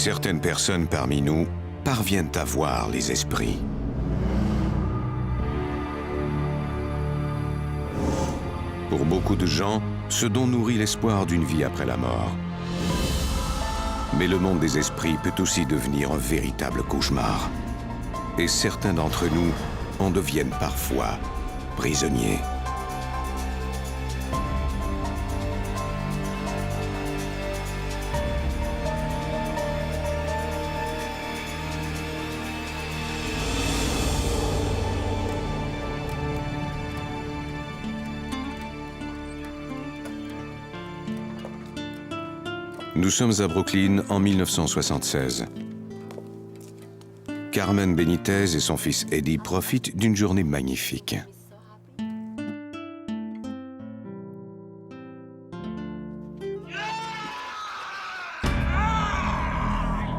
Certaines personnes parmi nous parviennent à voir les esprits. Pour beaucoup de gens, ce don nourrit l'espoir d'une vie après la mort. Mais le monde des esprits peut aussi devenir un véritable cauchemar. Et certains d'entre nous en deviennent parfois prisonniers. Nous sommes à Brooklyn en 1976. Carmen Benitez et son fils Eddie profitent d'une journée magnifique.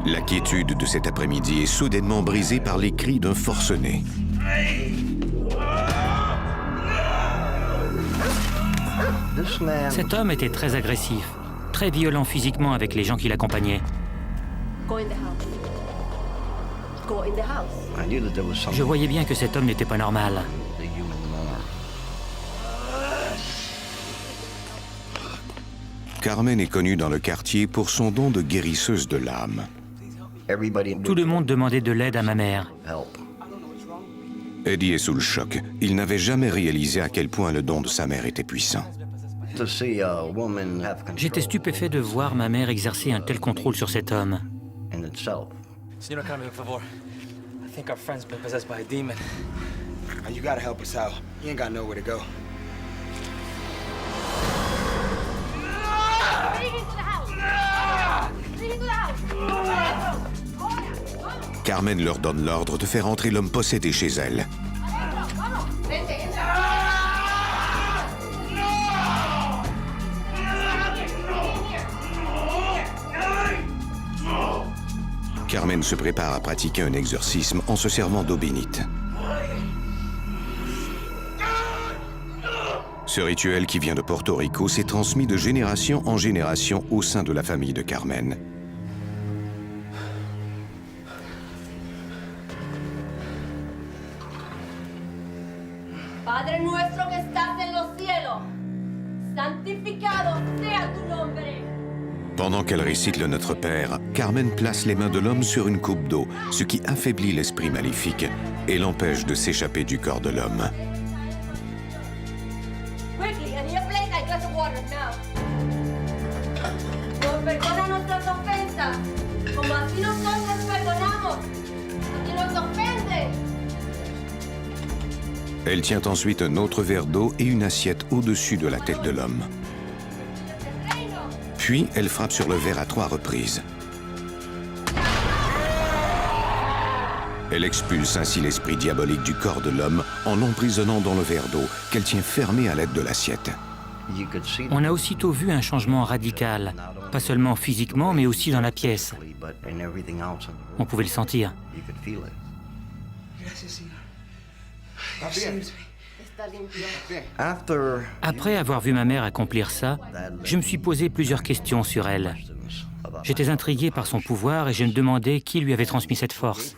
La quiétude de cet après-midi est soudainement brisée par les cris d'un forcené. Cet homme était très agressif, très violent physiquement avec les gens qui l'accompagnaient. Je voyais bien que cet homme n'était pas normal. Carmen est connue dans le quartier pour son don de guérisseuse de l'âme. Tout le monde demandait de l'aide à ma mère. Eddie est sous le choc. Il n'avait jamais réalisé à quel point le don de sa mère était puissant. J'étais stupéfait de voir ma mère exercer un tel contrôle sur cet homme. Señora Carmen, por favor. I think our friend's been possessed by a demon. You gotta help us out. He ain't got nowhere to go. Carmen leur donne l'ordre de faire entrer l'homme possédé chez elle. Carmen se prépare à pratiquer un exorcisme en se servant d'eau bénite. Ce rituel qui vient de Porto Rico s'est transmis de génération en génération au sein de la famille de Carmen. Padre nuestro que estás en los cielos, santificado sea tu nombre. Pendant qu'elle récite le Notre Père, Carmen place les mains de l'homme sur une coupe d'eau, ce qui affaiblit l'esprit maléfique et l'empêche de s'échapper du corps de l'homme. Quickly, I need a plate and a glass of water now. Nos perdona nuestras ofensas, como así nosotros perdonamos a quien nos ofende. Elle tient ensuite un autre verre d'eau et une assiette au-dessus de la tête de l'homme. Puis, elle frappe sur le verre à 3 reprises. Elle expulse ainsi l'esprit diabolique du corps de l'homme en l'emprisonnant dans le verre d'eau qu'elle tient fermé à l'aide de l'assiette. On a aussitôt vu un changement radical, pas seulement physiquement, mais aussi dans la pièce. On pouvait le sentir. Après avoir vu ma mère accomplir ça, je me suis posé plusieurs questions sur elle. J'étais intrigué par son pouvoir et je me demandais qui lui avait transmis cette force.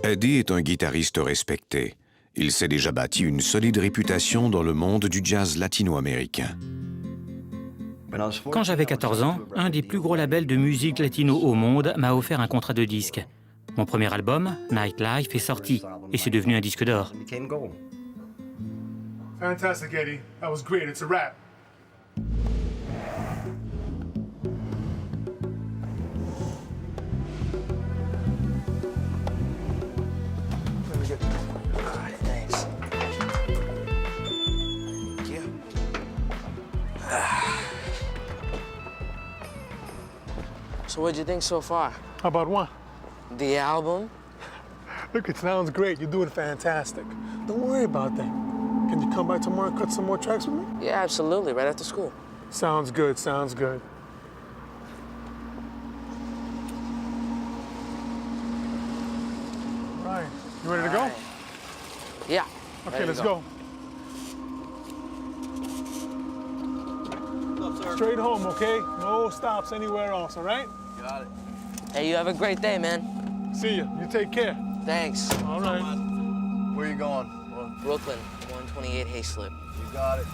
Eddie est un guitariste respecté. Il s'est déjà bâti une solide réputation dans le monde du jazz latino-américain. Quand j'avais 14 ans, un des plus gros labels de musique latino au monde m'a offert un contrat de disque. Mon premier album, Nightlife, est sorti et c'est devenu un disque d'or. Fantastic, Eddie. That was great. It's a wrap. So what'd you think so far? How about one? The album? Look, it sounds great. You're doing fantastic. Don't worry about that. Can you come back tomorrow and cut some more tracks with me? Yeah, absolutely. Right after school. Sounds good, sounds good. Okay, let's go. Straight home, okay? No stops anywhere else, all right? Got it. Hey, you have a great day, man. See ya. You take care. Thanks. All right. Where you going? Brooklyn, 128 Hayslip. You got it.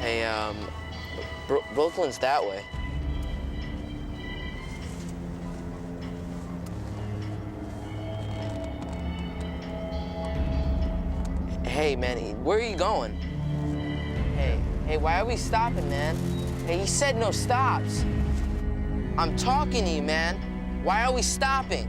Hey, Brooklyn's that way. Hey, man, where are you going? Hey, why are we stopping, man? Hey, he said no stops. I'm talking to you, man. Why are we stopping?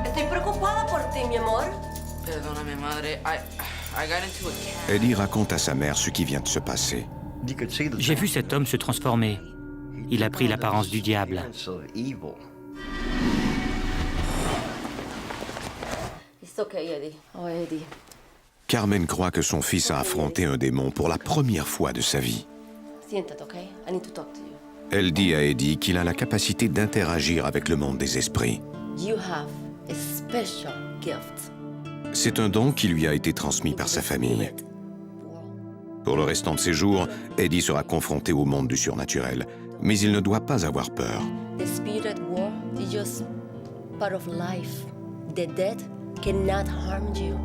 Estoy preocupada por ti, mi amor. Perdóname, madre. I got into a cab. Eddie raconte à sa mère ce qui vient de se passer. J'ai vu cet homme se transformer. Il a pris l'apparence du diable. It's okay, Eddie. Oh, Eddie. Carmen croit que son fils a affronté un démon pour la première fois de sa vie. Siéntate, okay? I need to talk to you. Elle dit à Eddie qu'il a la capacité d'interagir avec le monde des esprits. You have a special gift. C'est un don qui lui a été transmis par sa famille. Pour le restant de ses jours, Eddie sera confronté au monde du surnaturel, mais il ne doit pas avoir peur. The spirit world is just part of life. The dead cannot harm you.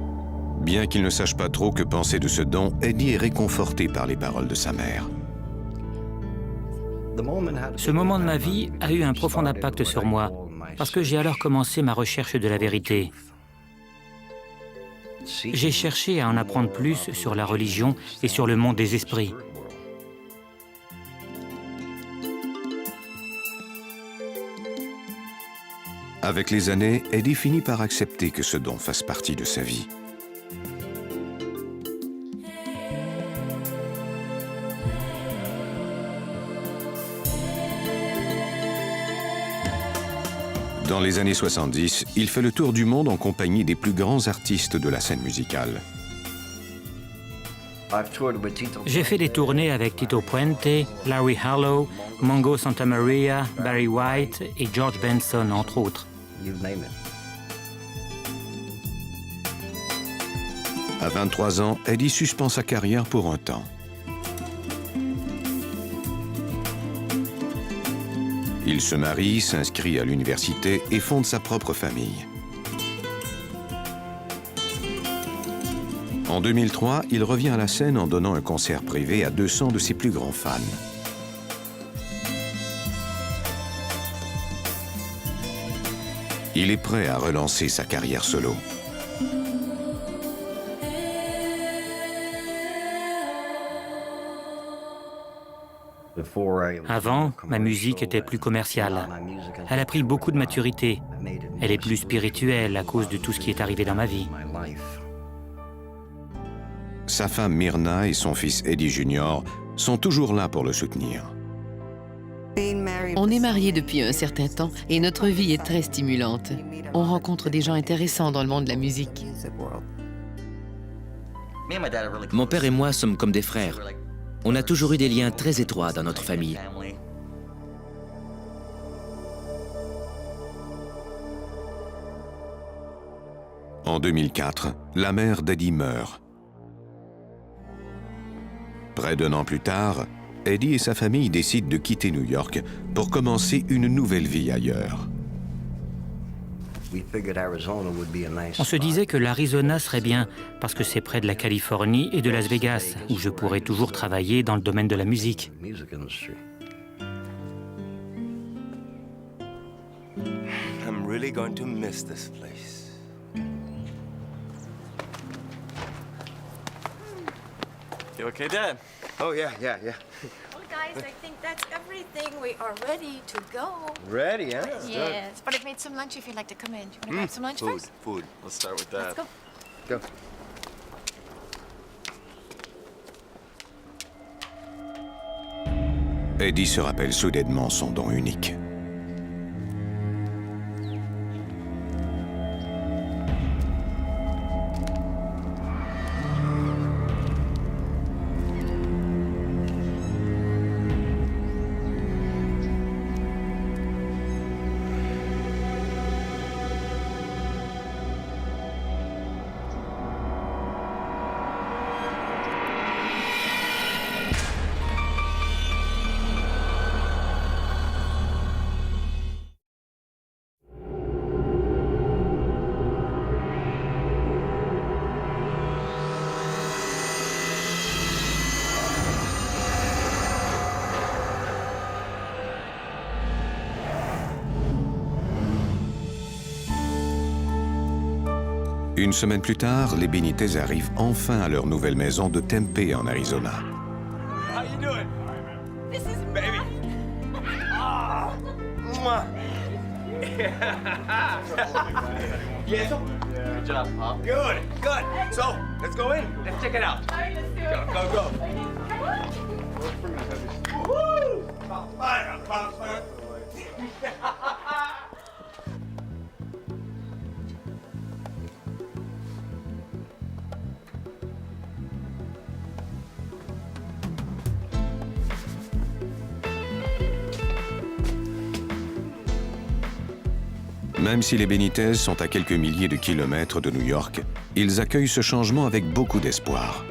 Bien qu'il ne sache pas trop que penser de ce don, Eddie est réconforté par les paroles de sa mère. Ce moment de ma vie a eu un profond impact sur moi, parce que j'ai alors commencé ma recherche de la vérité. J'ai cherché à en apprendre plus sur la religion et sur le monde des esprits. Avec les années, Eddie finit par accepter que ce don fasse partie de sa vie. Dans les années 70, il fait le tour du monde en compagnie des plus grands artistes de la scène musicale. J'ai fait des tournées avec Tito Puente, Larry Harlow, Mongo Santamaria, Barry White et George Benson, entre autres. À 23 ans, Eddie suspend sa carrière pour un temps. Il se marie, s'inscrit à l'université et fonde sa propre famille. En 2003, il revient à la scène en donnant un concert privé à 200 de ses plus grands fans. Il est prêt à relancer sa carrière solo. Avant, ma musique était plus commerciale. Elle a pris beaucoup de maturité. Elle est plus spirituelle à cause de tout ce qui est arrivé dans ma vie. Sa femme Myrna et son fils Eddie Jr. sont toujours là pour le soutenir. On est mariés depuis un certain temps et notre vie est très stimulante. On rencontre des gens intéressants dans le monde de la musique. Mon père et moi sommes comme des frères. On a toujours eu des liens très étroits dans notre famille. En 2004, la mère d'Eddie meurt. Près d'un an plus tard, Eddie et sa famille décident de quitter New York pour commencer une nouvelle vie ailleurs. On se disait que l'Arizona serait bien parce que c'est près de la Californie et de Las Vegas, où je pourrais toujours travailler dans le domaine de la musique. I'm really going to miss this place. You okay, Dad? Oh, yeah. Well, guys, I think that's everything. We are ready to go. Ready, huh? Yes, but I've made some lunch if you'd like to come in. Do you want to grab some lunch first? Food. Let's start with Let's that. go. Go. Eddie se rappelle soudainement son don unique. Une semaine plus tard, les Benitez arrivent enfin à leur nouvelle maison de Tempe, en Arizona. How you doing? This is Baby. Mwah. Yes. Good job, Pop. Good. So, let's go in. Let's check it out. Go. Woo! Fun. Même si les Benitez sont à quelques milliers de kilomètres de New York, ils accueillent ce changement avec beaucoup d'espoir.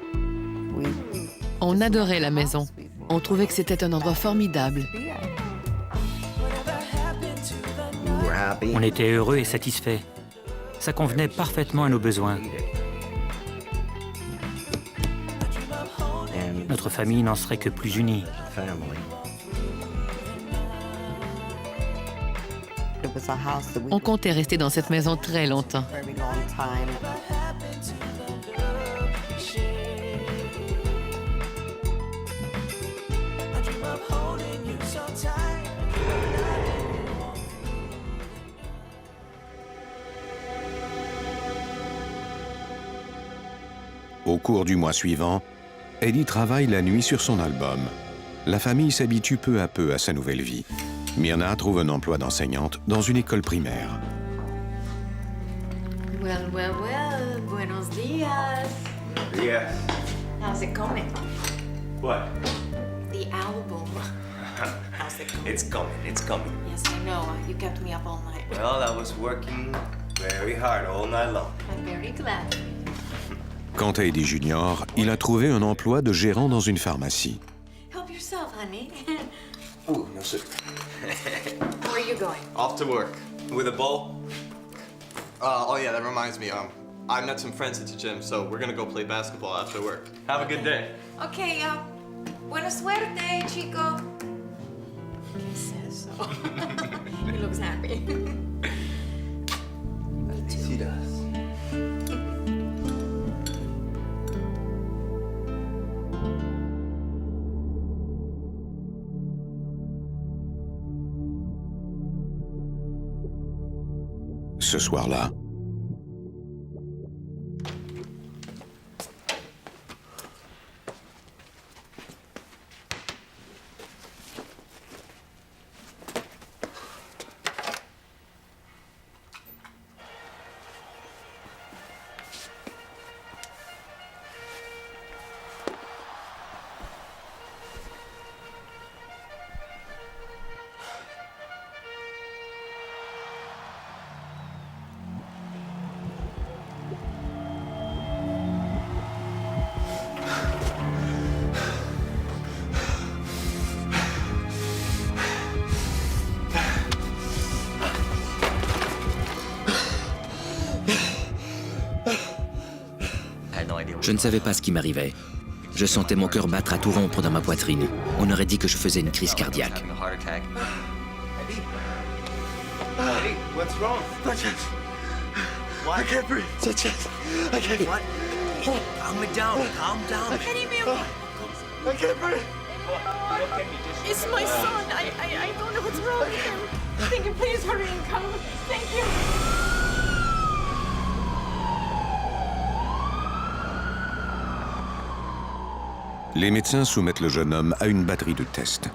On adorait la maison. On trouvait que c'était un endroit formidable. We're happy. On était heureux et satisfaits. Ça convenait parfaitement à nos besoins. And Notre famille n'en serait que plus unie. family. On comptait rester dans cette maison très longtemps. Au cours du mois suivant, Eddie travaille la nuit sur son album. La famille s'habitue peu à peu à sa nouvelle vie. Myrna trouve un emploi d'enseignante dans une école primaire. Well. Buenos dias. Yes. How's it coming? What? The album. How's it coming? It's coming. Yes, I know. You kept me up all night. Well, I was working very hard all night long. I'm very glad. Quant à Eddie Junior, il a trouvé un emploi de gérant dans une pharmacie. Help yourself, honey. Ooh, no sir. Where are you going? Off to work. With a bowl? Oh yeah, that reminds me. I met some friends at the gym, so we're gonna go play basketball after work. Have a good day. Okay, buena suerte, chico. He says so. He looks happy. He does. Ce soir-là, Je ne savais pas ce qui m'arrivait. Je sentais mon cœur battre à tout rompre dans ma poitrine. On aurait dit que je faisais une crise cardiaque. Having a heart attack. Eddie, what's wrong? My chest. What? I can't breathe. My chest. I can't. What? Calm it down. Calm down. Eddie, mi amor. I can't breathe. It's my son. I don't know what's wrong with him. Thank you. Please hurry and come. Thank you. Les médecins soumettent le jeune homme à une batterie de tests.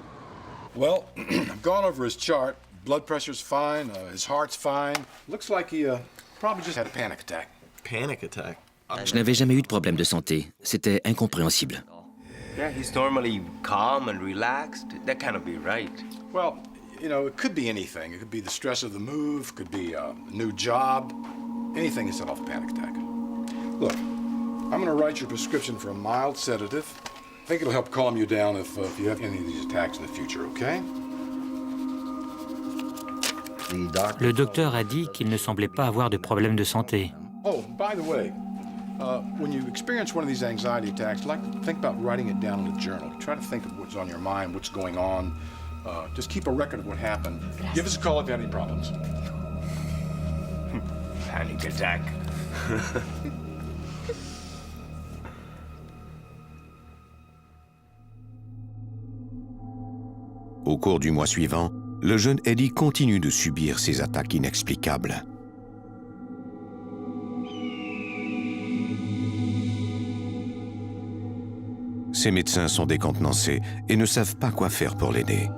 Well, I've gone over his chart. Blood pressure's fine, his heart's fine. Looks like he probably just had a panic attack. Panic attack. Je n'avais jamais eu de problème de santé. C'était incompréhensible. Yeah, he's normally calm and relaxed. That can't be right. Well, you know, it could be anything. It could be the stress of the move, could be a new job. Anything to set off a panic attack. Look, I'm gonna write your prescription for a mild sedative. I think it'll help calm you down if you have any of these attacks in the future, okay? Le docteur a dit qu'il ne semblait pas avoir de problème de santé. Oh, by the way, when you experience one of these anxiety attacks, like think about writing it down in a journal. Try to think of what's on your mind, what's going on. Just keep a record of what happened. Give us a call if you have any problems. Panic attack. Au cours du mois suivant, le jeune Eddie continue de subir ces attaques inexplicables. Ses médecins sont décontenancés et ne savent pas quoi faire pour l'aider.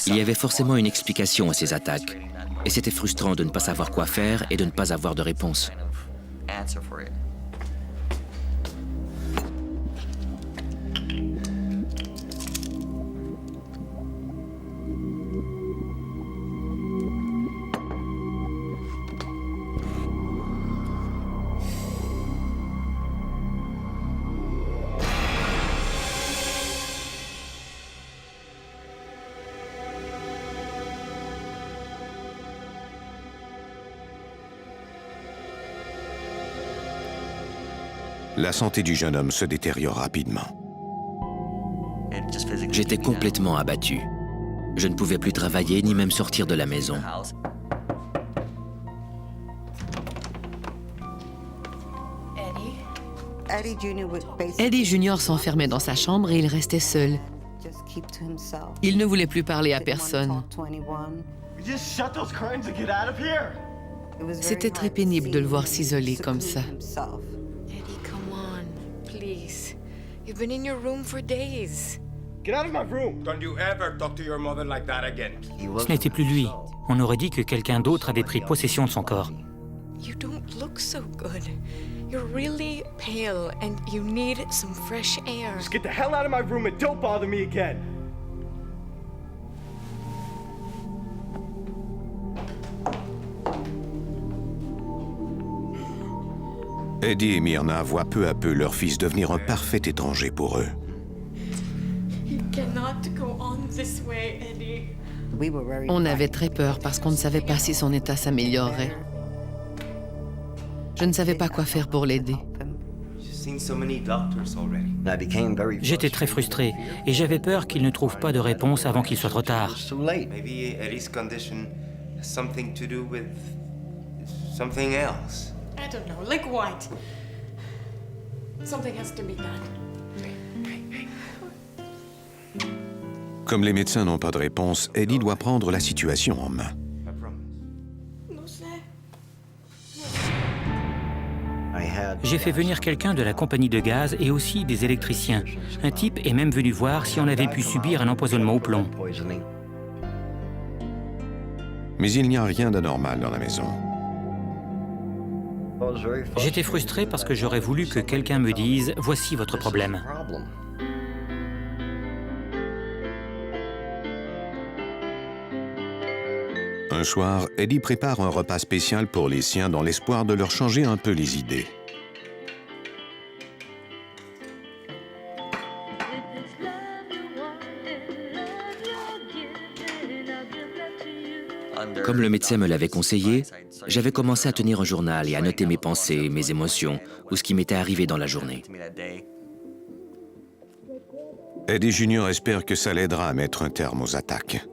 Il y avait forcément une explication à ces attaques. Et c'était frustrant de ne pas savoir quoi faire et de ne pas avoir de réponse. La santé du jeune homme se détériore rapidement. J'étais complètement abattu. Je ne pouvais plus travailler ni même sortir de la maison. Eddie Junior s'enfermait dans sa chambre et il restait seul. Il ne voulait plus parler à personne. C'était très pénible de le voir s'isoler comme ça. You've been in your room for days. Get out of my room. Don't you ever talk to your mother like that again. Ce n'était plus lui. On aurait dit que quelqu'un d'autre avait pris possession de son corps. You don't look so good. You're really pale and you need some fresh air. Just get the hell out of my room and don't bother me again. Eddie et Myrna voient peu à peu leur fils devenir un parfait étranger pour eux. You cannot go on this way, Eddie. On avait très peur parce qu'on ne savait pas si son état s'améliorerait. Je ne savais pas quoi faire pour l'aider. J'étais très frustré et j'avais peur qu'il ne trouve pas de réponse avant qu'il soit trop tard. Maybe Eddie's condition has something to do with something else. I don't know, like what? Something has to be done. Comme les médecins n'ont pas de réponse, Eddie doit prendre la situation en main. No sé. J'ai fait venir quelqu'un de la compagnie de gaz et aussi des électriciens. Un type est même venu voir si on avait pu subir un empoisonnement au plomb. Mais il n'y a rien d'anormal dans la maison. J'étais frustré parce que j'aurais voulu que quelqu'un me dise « Voici votre problème ». Un soir, Eddie prépare un repas spécial pour les siens dans l'espoir de leur changer un peu les idées. Comme le médecin me l'avait conseillé, j'avais commencé à tenir un journal et à noter mes pensées, mes émotions ou ce qui m'était arrivé dans la journée. Eddie Junior espère que ça l'aidera à mettre un terme aux attaques.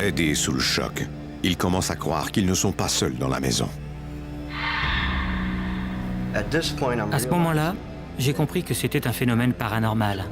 Eddie est sous le choc. Il commence à croire qu'ils ne sont pas seuls dans la maison. À ce moment-là, j'ai compris que c'était un phénomène paranormal.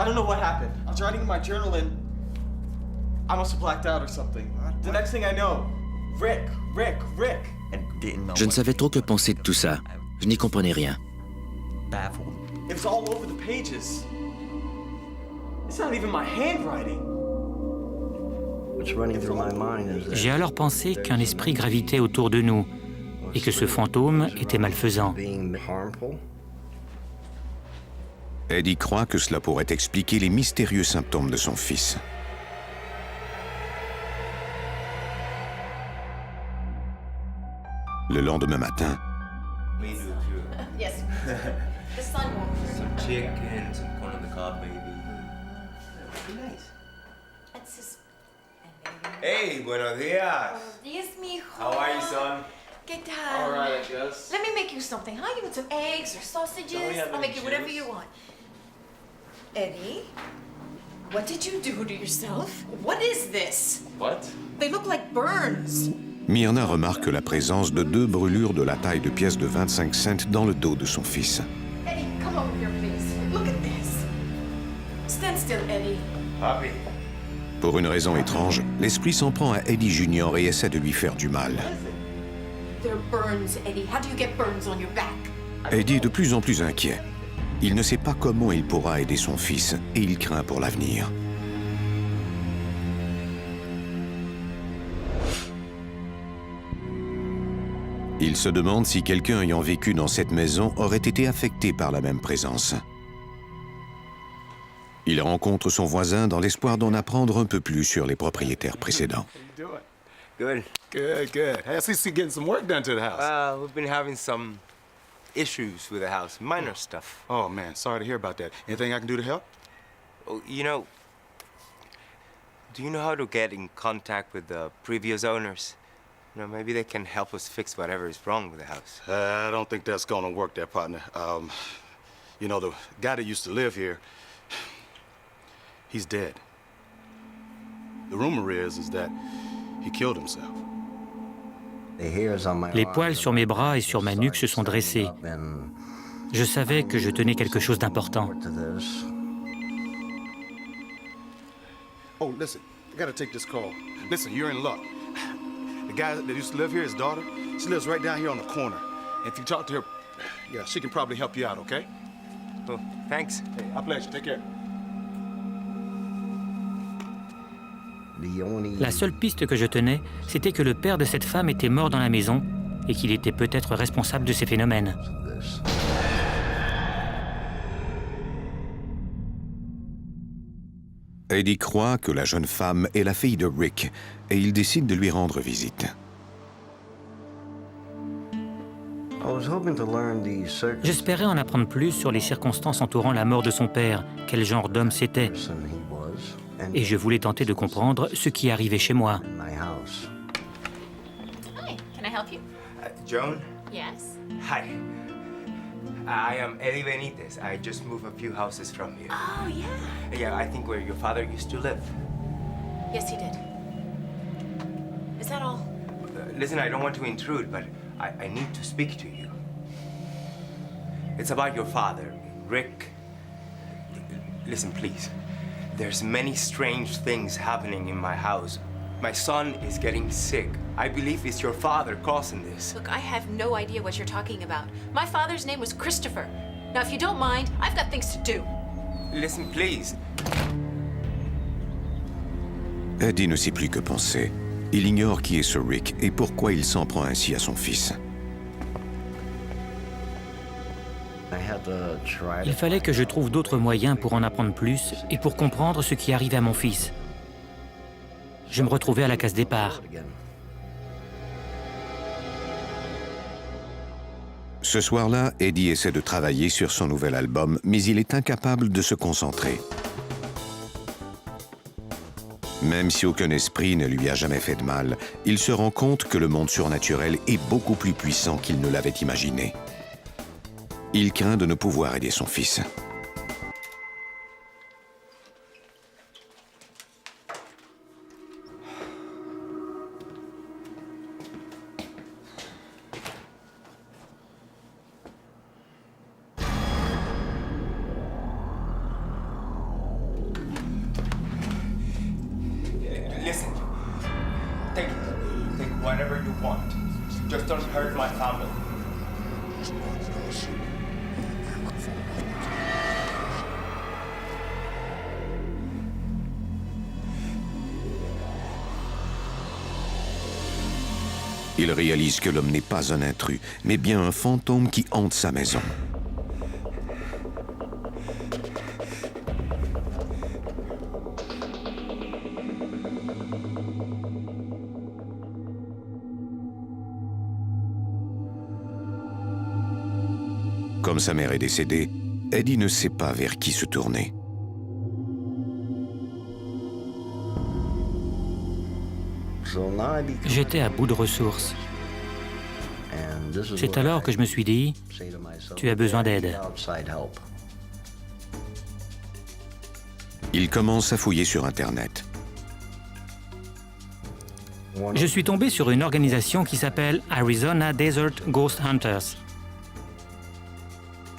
I don't know what happened. I was writing in my journal and I must have blacked out or something. The next thing I know, Rick. Je ne savais trop que penser de tout ça. Je n'y comprenais rien. It was all over the pages. It's not even my handwriting. J'ai alors pensé qu'un esprit gravitait autour de nous et que ce fantôme était malfaisant. Eddie croit que cela pourrait expliquer les mystérieux symptômes de son fils. Le lendemain matin, Yes. The sun won't. Some chicken, some corn on the cob, maybe. Nice. It's just... Hey, buenos dias. Dios, mijo. How are you, son? ¿Qué tal? All right, I guess. Let me make you something, huh? You want some eggs or sausages? Don't we have I'll any make you whatever juice? you want. Eddie, what did you do to yourself? What is this? What? They look like burns. Myrna remarque la présence de 2 brûlures de la taille de pièces de 25 cents dans le dos de son fils. Eddie, come over here, please. Look at this. Stand still, Eddie. Papi. Pour une raison étrange, l'esprit s'en prend à Eddie Junior et essaie de lui faire du mal. They're burns, Eddie. How do you get burns on your back? Eddie est de plus en plus inquiet. Il ne sait pas comment il pourra aider son fils et il craint pour l'avenir. Il se demande si quelqu'un ayant vécu dans cette maison aurait été affecté par la même présence. Il rencontre son voisin dans l'espoir d'en apprendre un peu plus sur les propriétaires précédents. Good. Good, good. Hey, I see you getting some work done to the house. We've been having some issues with the house, minor stuff. Oh, man, sorry to hear about that. Anything I can do to help? Oh, you know, do you know how to get in contact with the previous owners? You know, maybe they can help us fix whatever is wrong with the house. I don't think that's gonna work there, partner. You know, the guy that used to live here, he's dead. The rumor is that he killed himself. Les poils sur mes bras et sur ma nuque se sont dressés. Je savais que je tenais quelque chose d'important. Oh, listen, I gotta take this call. Listen, you're in luck. The guy that used to live here, his daughter, she lives right down here on the corner. If you talk to her, yeah, she can probably help you out, okay? Oh, thanks. Hey, my pleasure. Take care. La seule piste que je tenais, c'était que le père de cette femme était mort dans la maison et qu'il était peut-être responsable de ces phénomènes. Eddie croit que la jeune femme est la fille de Rick et il décide de lui rendre visite. J'espérais en apprendre plus sur les circonstances entourant la mort de son père, quel genre d'homme c'était. Et je voulais tenter de comprendre ce qui arrivait chez moi. Hi, can I help you? Joan? Yes. Hi. I am Eddie Benitez. I just moved a few houses from here. Oh, yeah. Yeah, I think where your father used to live. Yes, he did. Is that all? Listen, I don't want to intrude, but I need to speak to you. It's about your father, Rick. Listen, please. There's many strange things happening in my house. My son is getting sick. I believe it's your father causing this. Look, I have no idea what you're talking about. My father's name was Christopher. Now, if you don't mind, I've got things to do. Listen, please. Eddie ne sait plus que penser. Il ignore qui est ce Rick et pourquoi il s'en prend ainsi à son fils. Il fallait que je trouve d'autres moyens pour en apprendre plus et pour comprendre ce qui arrivait à mon fils. Je me retrouvais à la case départ. Ce soir-là, Eddie essaie de travailler sur son nouvel album, mais il est incapable de se concentrer. Même si aucun esprit ne lui a jamais fait de mal, il se rend compte que le monde surnaturel est beaucoup plus puissant qu'il ne l'avait imaginé. Il craint de ne pouvoir aider son fils. Listen. Take whatever you want. Just don't hurt my family. Il réalise que l'homme n'est pas un intrus, mais bien un fantôme qui hante sa maison. Comme sa mère est décédée, Eddie ne sait pas vers qui se tourner. J'étais à bout de ressources. C'est alors que je me suis dit, tu as besoin d'aide. Il commence à fouiller sur Internet. Je suis tombé sur une organisation qui s'appelle Arizona Desert Ghost Hunters.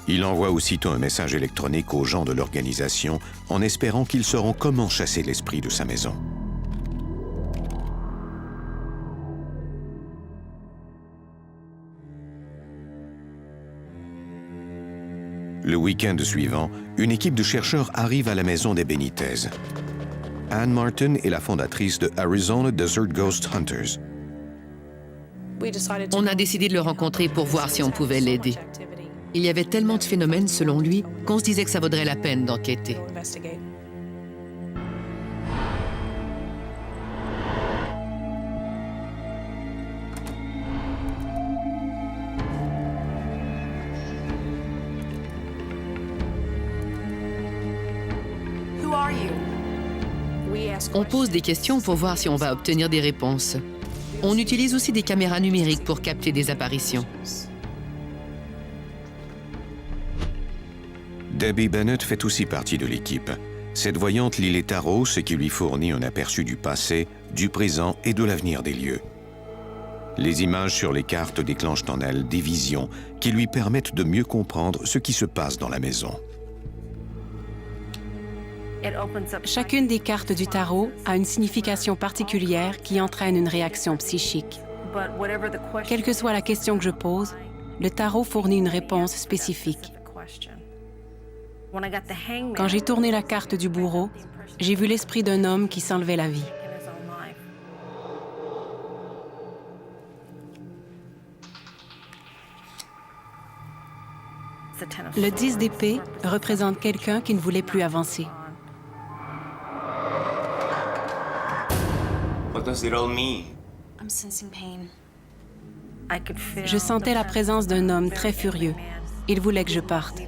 Il envoie aussitôt un message électronique aux gens de l'organisation en espérant qu'ils sauront comment chasser l'esprit de sa maison. Le week-end suivant, une équipe de chercheurs arrive à la maison des Benitez. Anne Martin est la fondatrice de Arizona Desert Ghost Hunters. On a décidé de le rencontrer pour voir si on pouvait l'aider. Il y avait tellement de phénomènes, selon lui, qu'on se disait que ça vaudrait la peine d'enquêter. On pose des questions pour voir si on va obtenir des réponses. On utilise aussi des caméras numériques pour capter des apparitions. Debbie Bennett fait aussi partie de l'équipe. Cette voyante lit les tarots, ce qui lui fournit un aperçu du passé, du présent et de l'avenir des lieux. Les images sur les cartes déclenchent en elle des visions qui lui permettent de mieux comprendre ce qui se passe dans la maison. Chacune des cartes du tarot a une signification particulière qui entraîne une réaction psychique. Quelle que soit la question que je pose, le tarot fournit une réponse spécifique. Quand j'ai tourné la carte du bourreau, j'ai vu l'esprit d'un homme qui s'enlevait la vie. Le 10 d'épée représente quelqu'un qui ne voulait plus avancer. What does it all mean? I'm sensing pain. Je sentais la présence d'un homme très furieux. Il voulait que je parte.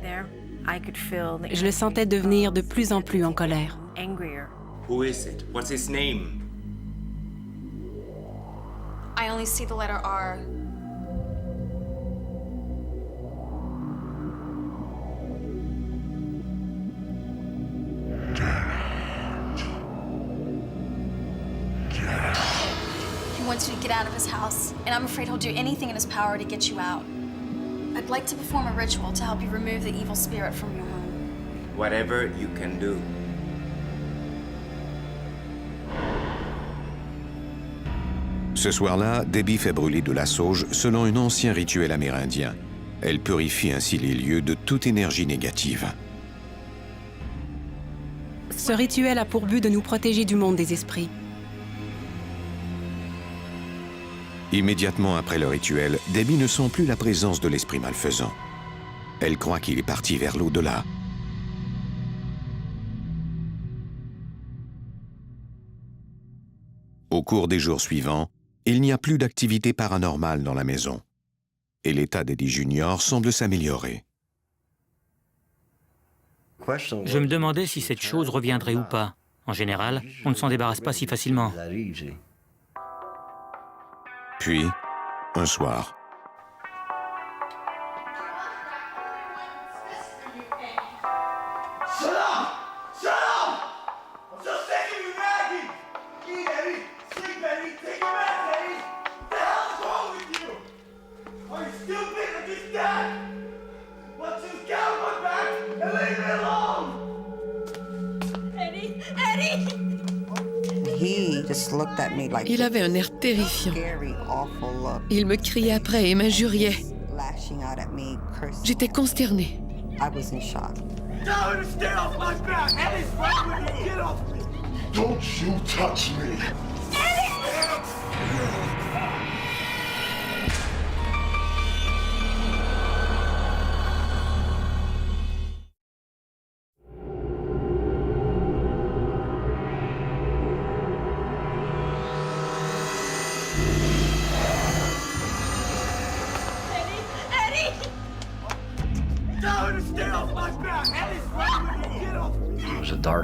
Je le sentais devenir de plus en plus en colère. Who is it? What's his name? I only see the letter R. He wants you to get out of his house, and I'm afraid he'll do anything in his power to get you out. I'd like to perform a ritual to help you remove the evil spirit from your home. Whatever you can do. Ce soir-là, Debbie fait brûler de la sauge selon un ancien rituel amérindien. Elle purifie ainsi les lieux de toute énergie négative. Ce rituel a pour but de nous protéger du monde des esprits. Immédiatement après le rituel, Debbie ne sent plus la présence de l'esprit malfaisant. Elle croit qu'il est parti vers l'au-delà. Au cours des jours suivants, il n'y a plus d'activité paranormale dans la maison. Et l'état d'Eddie Junior semble s'améliorer. Je me demandais si cette chose reviendrait ou pas. En général, on ne s'en débarrasse pas si facilement. Puis, un soir, Il avait un air terrifiant. Il me criait après et m'injuriait. J'étais consternée. Don't you touch me!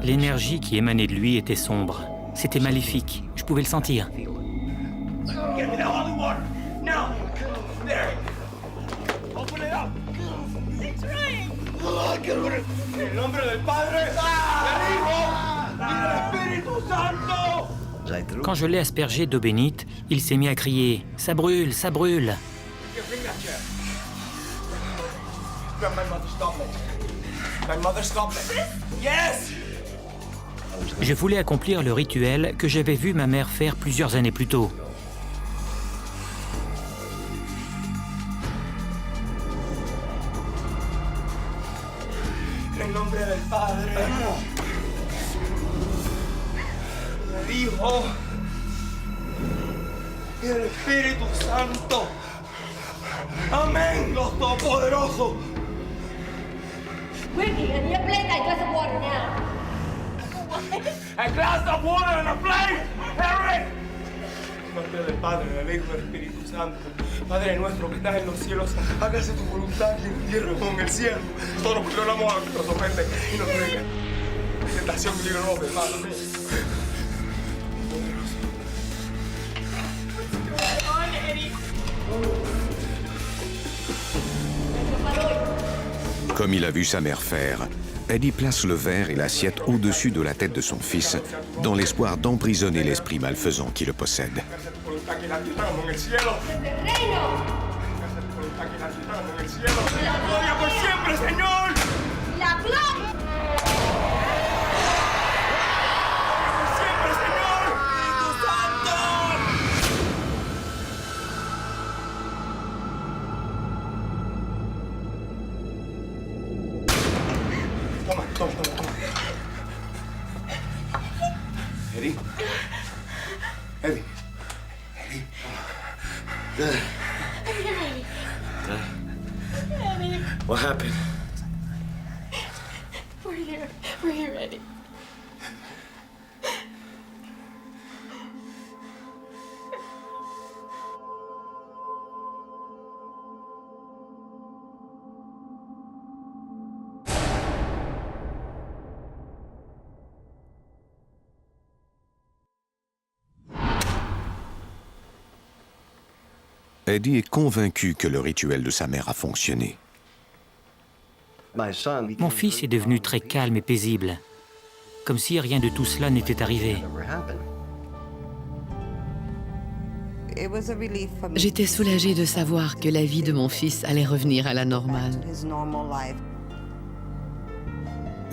L'énergie qui émanait de lui était sombre. C'était maléfique. Je pouvais le sentir. Quand je l'ai aspergé d'eau bénite, il s'est mis à crier « Ça brûle, ça brûle !» Je voulais accomplir le rituel que j'avais vu ma mère faire plusieurs années plus tôt. En el nombre del Padre, del Hijo y del Espíritu Santo. Amén, Dios Todopoderoso. Ricky, I need a plate and a glass of water now. A glass of water and a plate, Eric. En nombre del Padre, del Hijo y del Espíritu Santo. Padre nuestro que estás en los cielos, hágase tu voluntad en la tierra como en el cielo. Todos los que oramos a los que nos ofenden y nos rueguen. Tentación y líbranos del mal. Amén. Comme il a vu sa mère faire, Eddie place le verre et l'assiette au-dessus de la tête de son fils, dans l'espoir d'emprisonner l'esprit malfaisant qui le possède. Eddie? Eddie? Eddie? Dad. Eddie. Dad. Eddie. What happened? We're here. We're here, Eddie. Eddie est convaincu que le rituel de sa mère a fonctionné. Mon fils est devenu très calme et paisible, comme si rien de tout cela n'était arrivé. J'étais soulagée de savoir que la vie de mon fils allait revenir à la normale.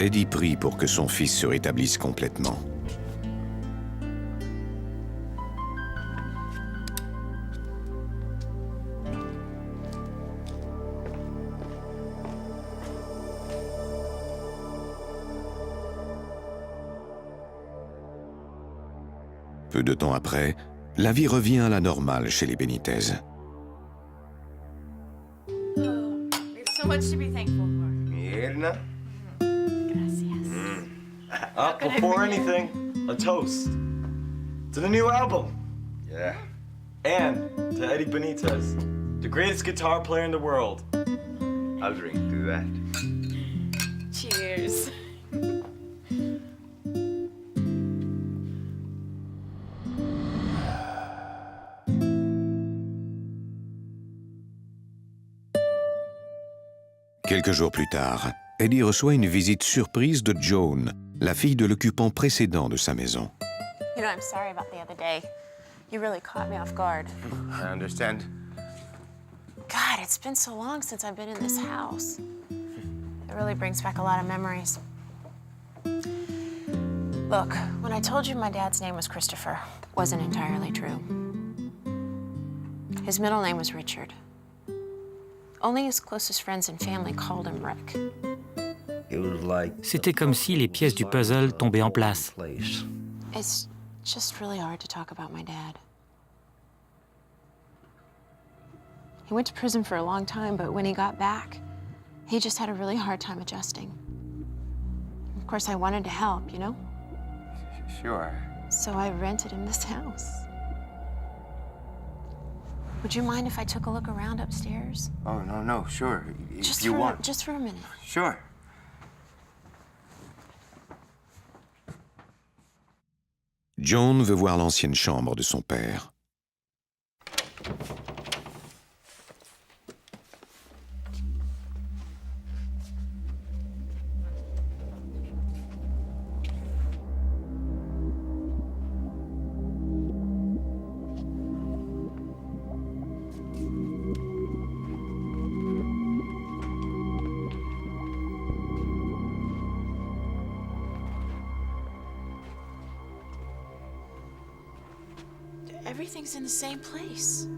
Eddie prie pour que son fils se rétablisse complètement. Peu de temps après, la vie revient à la normale chez les Benitez. We have so much to be thankful for. Mirna? Up before anything, a toast to the new album. Yeah. And to Eddie Benitez, the greatest guitar player in the world. I'll drink to that. Cheers. Quelques jours plus tard, Eddie reçoit une visite surprise de Joan, la fille de l'occupant précédent de sa maison. You know, I'm sorry about the other day. You really caught me off guard. I understand. God, it's been so long since I've been in this house. It really brings back a lot of memories. Look, when I told you my dad's name was Christopher, it wasn't entirely true. His middle name was Richard. Only his closest friends and family called him Rick. C'était comme si les pièces du puzzle tombaient en place. It's just really hard to talk about my dad. He went to prison for a long time, but when he got back, he just had a really hard time adjusting. Of course, I wanted to help, you know? Sure. So I rented him this house. Would you mind if I took a look around upstairs? Oh, no, sure. Just If you want. Just for a minute. Sure. Joan veut voir l'ancienne chambre de son père. Everything's in the same place.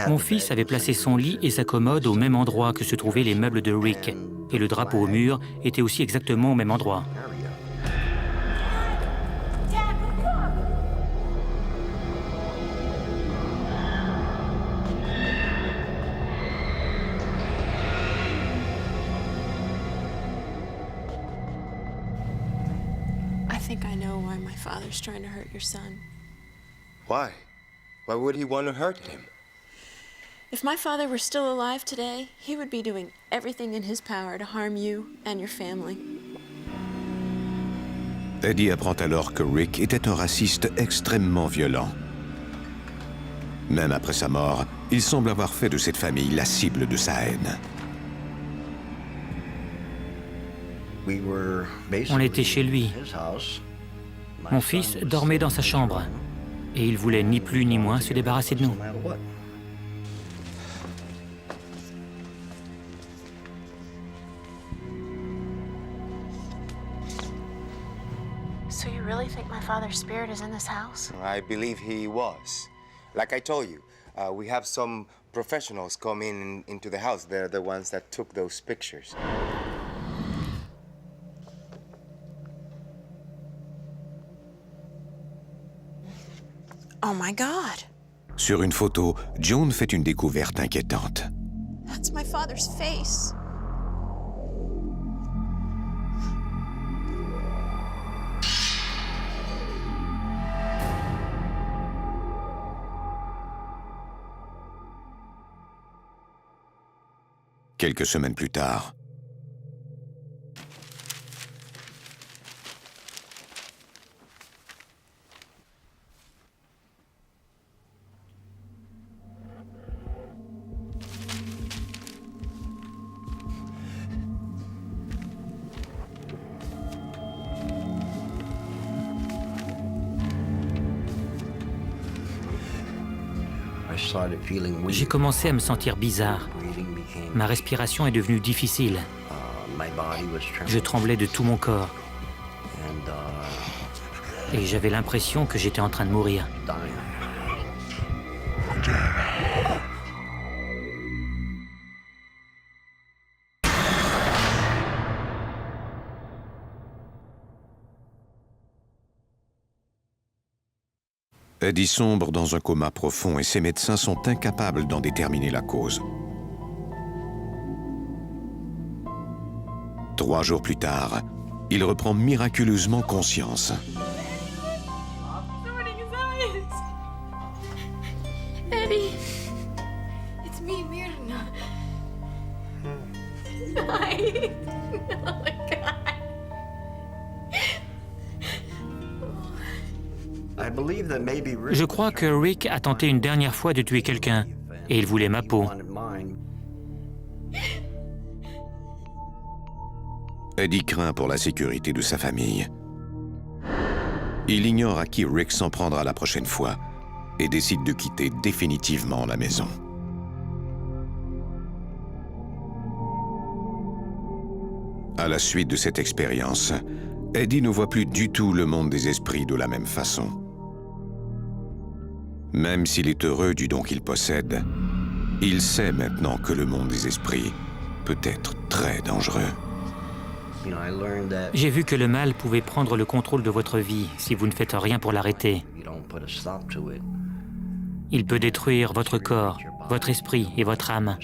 Mon fils avait placé son lit et sa commode au même endroit que se trouvaient les meubles de Rick, et le drapeau au mur était aussi exactement au même endroit. I think I know why my father's trying to hurt your son. Why? Why would he want to hurt him? If my father were still alive today, he would be doing everything in his power to harm you and your family. Eddie apprend alors que Rick était un raciste extrêmement violent. Même après sa mort, il semble avoir fait de cette famille la cible de sa haine. On était chez lui. Mon fils dormait dans sa chambre et il voulait ni plus ni moins se débarrasser de nous. So you really think my father's spirit is in this house? I believe he was. Like I told you, we have some professionals come into the house. They're the ones that took those pictures. Oh my God. Sur une photo, Joan fait une découverte inquiétante. That's my father's face. Quelques semaines plus tard, j'ai commencé à me sentir bizarre. Ma respiration est devenue difficile. Je tremblais de tout mon corps. Et j'avais l'impression que j'étais en train de mourir. Eddie sombre dans un coma profond et ses médecins sont incapables d'en déterminer la cause. 3 jours plus tard, il reprend miraculeusement conscience. Eddie, it's me, Mirna. Hi. Oh my God. Je crois que Rick a tenté une dernière fois de tuer quelqu'un et il voulait ma peau. Eddie craint pour la sécurité de sa famille. Il ignore à qui Rick s'en prendra la prochaine fois et décide de quitter définitivement la maison. À la suite de cette expérience, Eddie ne voit plus du tout le monde des esprits de la même façon. Même s'il est heureux du don qu'il possède, il sait maintenant que le monde des esprits peut être très dangereux. J'ai vu que le mal pouvait prendre le contrôle de votre vie si vous ne faites rien pour l'arrêter. Il peut détruire votre corps, votre esprit et votre âme.